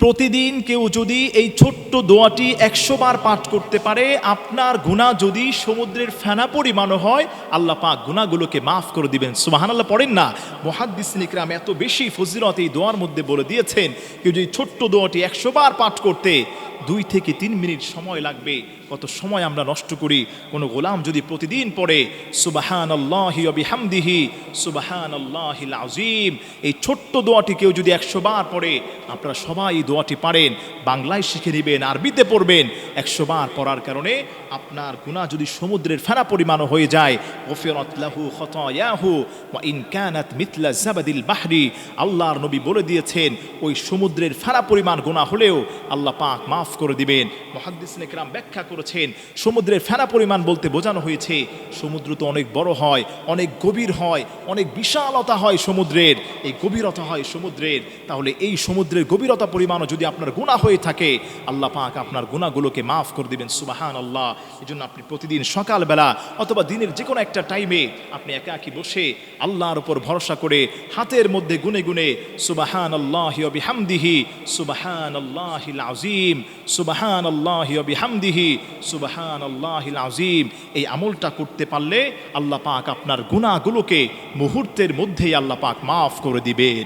প্রতিদিন কেউ যদি এই ছোট্ট দোয়াটি 100 বার পাঠ করতে পারে, আপনার গুনাহ যদি সমুদ্রের ফেনা পরিমাণও হয়, আল্লাহ পাক গুনাহগুলোকে মাফ করে দিবেন। সুবহানাল্লাহ পড়েন না? মুহাদ্দিসিন ইকরাম এত বেশি ফজিলত এই দোয়ার মধ্যে বলে দিয়েছেন, কেউ যদি ছোট্ট দোয়াটি 100 বার পাঠ করতে 2 থেকে 3 মিনিট সময় লাগবে। কত সময় আমরা নষ্ট করি। কোনো গোলাম যদি প্রতিদিন পড়ে সুবহানাল্লাহি ওয়া বিহামদিহি সুবহানাল্লাহিল আযীম, এই ছোট্ট দোয়াটি কেউ যদি 100 বার পড়ে, আপনারা সবাই এই দোয়াটি পারেন, বাংলায় শিখে নেবেন, আরবিতে পড়বেন। 100 বার পড়ার কারণে আপনার গুনাহ যদি সমুদ্রের ফেনা পরিমাণও হয়ে যায়, গফিরাত লাহু খতায়াহু ওয়া ইন কানাত মিথলা জাবাদিল বাহরি, আল্লাহর নবী বলে দিয়েছেন ওই সমুদ্রের ফেনা পরিমাণ গুনাহ হলেও আল্লাহ পাক মাফ করে দিবেন। মুহাদ্দিসিন ইকরাম ব্যাখ্যা করেছেন, সমুদ্রের ফেনা পরিমাণ বলতে বোঝানো হয়েছে সমুদ্র তো অনেক বড় হয়, অনেক গভীর হয়, অনেক বিশালতা হয় সমুদ্রের, এই গভীরতা হয় সমুদ্রের। তাহলে এই সমুদ্রের গভীরতা পরিমাণও যদি আপনার গুনাহ হয়ে থাকে, আল্লাহ পাক আপনার গুনাহগুলোকে মাফ করে দিবেন। সুবহানাল্লাহ। এই জন্য আপনি প্রতিদিন সকালবেলা অথবা দিনের যে কোনো একটা টাইমে আপনি একাকী বসে আল্লাহর উপর ভরসা করে হাতের মধ্যে গুনে গুনে সুবহানাল্লাহি ওয়া বিহামদিহি সুবহানাল্লাহিল আযীম সুবহানাল্লাহি ওয়া বিহামদিহি সুবহানাল্লাহিল আযীম, এই আমলটা করতে পারলে আল্লাহ পাক আপনার গুনাহগুলোকে মুহূর্তের মধ্যেই আল্লাহ পাক মাফ করে দিবেন।